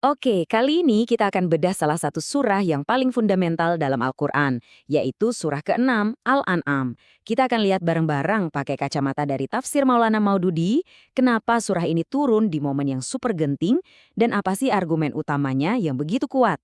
Oke, kali ini kita akan bedah salah satu surah yang paling fundamental dalam Al-Quran, yaitu surah ke-6, Al-An'am. Kita akan lihat bareng-bareng pakai kacamata dari tafsir Maulana Maududi, kenapa surah ini turun di momen yang super genting, dan apa sih argumen utamanya yang begitu kuat.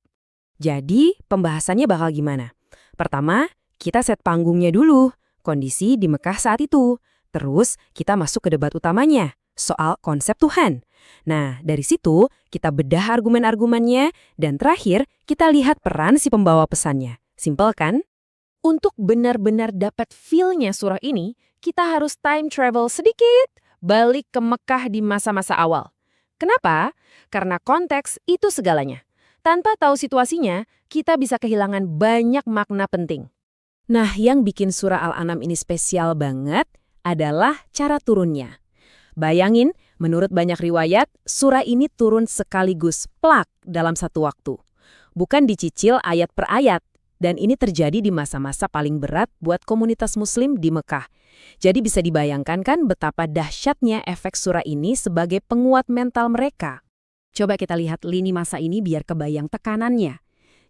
Jadi, pembahasannya bakal gimana? Pertama, kita set panggungnya dulu, kondisi di Mekah saat itu. Terus, kita masuk ke debat utamanya, soal konsep Tuhan. Nah, dari situ, kita bedah argumen-argumennya, dan terakhir, kita lihat peran si pembawa pesannya. Simpel kan? Untuk benar-benar dapat feel-nya surah ini, kita harus time travel sedikit, balik ke Mekah di masa-masa awal. Kenapa? Karena konteks itu segalanya. Tanpa tahu situasinya, kita bisa kehilangan banyak makna penting. Nah, yang bikin surah Al-An'am ini spesial banget adalah cara turunnya. Bayangin, menurut banyak riwayat, surah ini turun sekaligus plak dalam satu waktu. Bukan dicicil ayat per ayat, dan ini terjadi di masa-masa paling berat buat komunitas muslim di Mekah. Jadi bisa dibayangkan kan betapa dahsyatnya efek surah ini sebagai penguat mental mereka. Coba kita lihat lini masa ini biar kebayang tekanannya.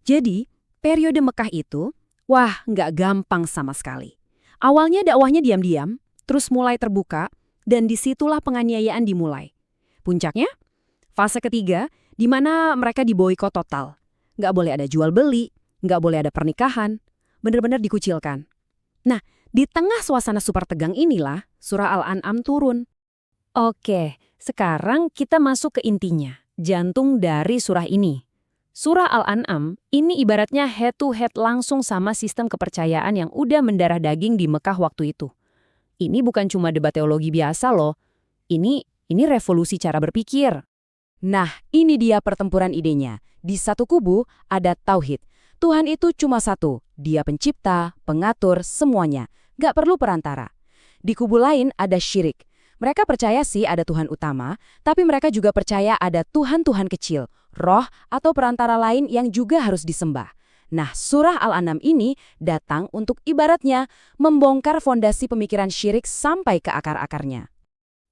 Jadi, periode Mekah itu, wah, nggak gampang sama sekali. Awalnya dakwahnya diam-diam, terus mulai terbuka, dan disitulah penganiayaan dimulai. Puncaknya, fase ketiga, di mana mereka diboikot total. Nggak boleh ada jual-beli, nggak boleh ada pernikahan, benar-benar dikucilkan. Nah, di tengah suasana super tegang inilah, surah Al-An'am turun. Oke, sekarang kita masuk ke intinya, jantung dari surah ini. Surah Al-An'am ini ibaratnya head-to-head langsung sama sistem kepercayaan yang udah mendarah daging di Mekah waktu itu. Ini bukan cuma debat teologi biasa loh. Ini revolusi cara berpikir. Nah, ini dia pertempuran idenya. Di satu kubu ada tauhid. Tuhan itu cuma satu. Dia pencipta, pengatur, semuanya. Gak perlu perantara. Di kubu lain ada syirik. Mereka percaya sih ada Tuhan utama, tapi mereka juga percaya ada Tuhan-Tuhan kecil, roh atau perantara lain yang juga harus disembah. Nah, surah Al-An'am ini datang untuk ibaratnya membongkar fondasi pemikiran syirik sampai ke akar-akarnya.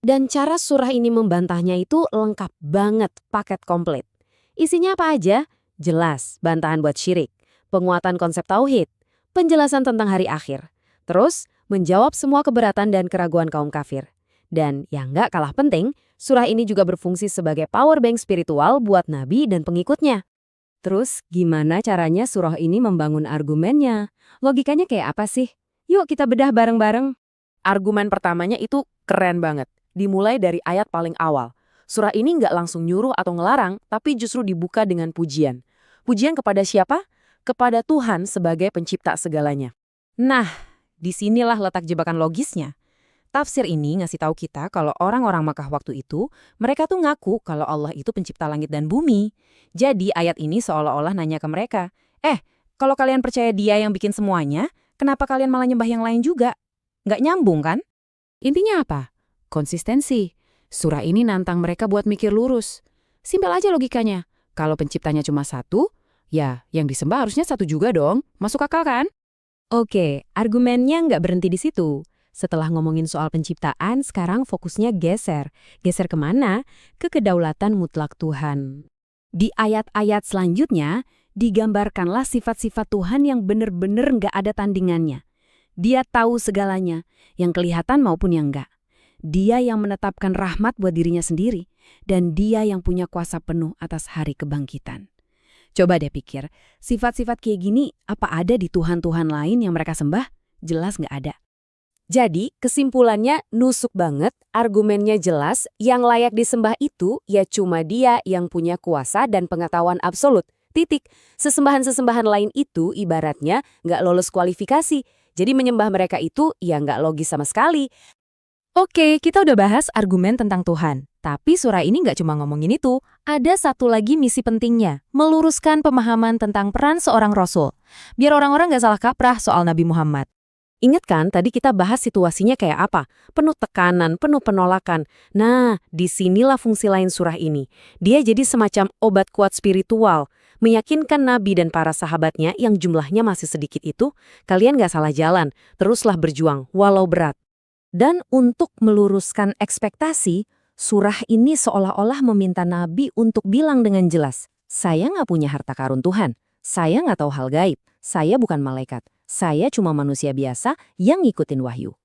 Dan cara surah ini membantahnya itu lengkap banget, paket komplit. Isinya apa aja? Jelas, bantahan buat syirik, penguatan konsep tauhid, penjelasan tentang hari akhir, terus menjawab semua keberatan dan keraguan kaum kafir. Dan yang nggak kalah penting, surah ini juga berfungsi sebagai power bank spiritual buat nabi dan pengikutnya. Terus, gimana caranya surah ini membangun argumennya? Logikanya kayak apa sih? Yuk kita bedah bareng-bareng. Argumen pertamanya itu keren banget. Dimulai dari ayat paling awal. Surah ini nggak langsung nyuruh atau ngelarang, tapi justru dibuka dengan pujian. Pujian kepada siapa? Kepada Tuhan sebagai pencipta segalanya. Nah, disinilah letak jebakan logisnya. Tafsir ini ngasih tahu kita kalau orang-orang Makkah waktu itu, mereka tuh ngaku kalau Allah itu pencipta langit dan bumi. Jadi ayat ini seolah-olah nanya ke mereka, kalau kalian percaya dia yang bikin semuanya, kenapa kalian malah nyembah yang lain juga? Nggak nyambung kan? Intinya apa? Konsistensi. Surah ini nantang mereka buat mikir lurus. Simpel aja logikanya. Kalau penciptanya cuma satu, ya yang disembah harusnya satu juga dong. Masuk akal kan? Oke, argumennya nggak berhenti di situ. Setelah ngomongin soal penciptaan, sekarang fokusnya geser. Geser kemana? Ke kedaulatan mutlak Tuhan. Di ayat-ayat selanjutnya, digambarkanlah sifat-sifat Tuhan yang benar-benar nggak ada tandingannya. Dia tahu segalanya, yang kelihatan maupun yang enggak. Dia yang menetapkan rahmat buat dirinya sendiri, dan dia yang punya kuasa penuh atas hari kebangkitan. Coba deh pikir, sifat-sifat kayak gini apa ada di Tuhan-Tuhan lain yang mereka sembah? Jelas nggak ada. Jadi, kesimpulannya nusuk banget, argumennya jelas, yang layak disembah itu ya cuma dia yang punya kuasa dan pengetahuan absolut. Titik. Sesembahan-sesembahan lain itu ibaratnya nggak lolos kualifikasi. Jadi menyembah mereka itu ya nggak logis sama sekali. Oke, kita udah bahas argumen tentang Tuhan. Tapi surah ini nggak cuma ngomongin itu. Ada satu lagi misi pentingnya, meluruskan pemahaman tentang peran seorang Rasul. Biar orang-orang nggak salah kaprah soal Nabi Muhammad. Ingat kan tadi kita bahas situasinya kayak apa? Penuh tekanan, penuh penolakan. Nah, disinilah fungsi lain surah ini. Dia jadi semacam obat kuat spiritual. Meyakinkan Nabi dan para sahabatnya yang jumlahnya masih sedikit itu, kalian nggak salah jalan, teruslah berjuang, walau berat. Dan untuk meluruskan ekspektasi, Surah ini seolah-olah meminta Nabi untuk bilang dengan jelas, saya nggak punya harta karun Tuhan, saya nggak tahu hal gaib, saya bukan malaikat, saya cuma manusia biasa yang ngikutin wahyu.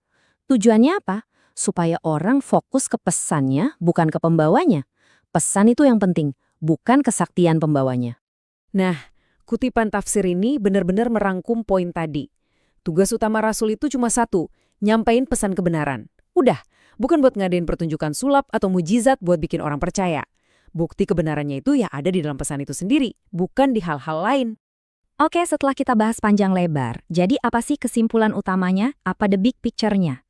Tujuannya apa? Supaya orang fokus ke pesannya, bukan ke pembawanya. Pesan itu yang penting, bukan kesaktian pembawanya. Nah, kutipan tafsir ini benar-benar merangkum poin tadi. Tugas utama Rasul itu cuma satu, nyampein pesan kebenaran. Udah, bukan buat ngadain pertunjukan sulap atau mujizat buat bikin orang percaya. Bukti kebenarannya itu ya ada di dalam pesan itu sendiri, bukan di hal-hal lain. Oke, setelah kita bahas panjang lebar, jadi apa sih kesimpulan utamanya? Apa the big picture-nya?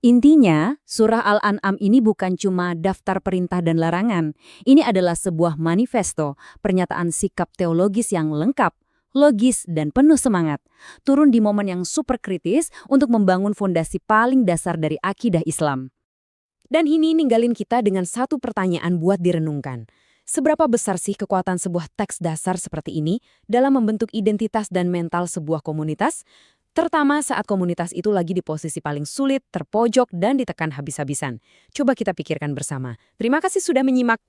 Intinya, surah Al-An'am ini bukan cuma daftar perintah dan larangan. Ini adalah sebuah manifesto, pernyataan sikap teologis yang lengkap, logis, dan penuh semangat. Turun di momen yang super kritis untuk membangun fondasi paling dasar dari akidah Islam. Dan ini ninggalin kita dengan satu pertanyaan buat direnungkan. Seberapa besar sih kekuatan sebuah teks dasar seperti ini dalam membentuk identitas dan mental sebuah komunitas? Terutama saat komunitas itu lagi di posisi paling sulit, terpojok, dan ditekan habis-habisan. Coba kita pikirkan bersama. Terima kasih sudah menyimak.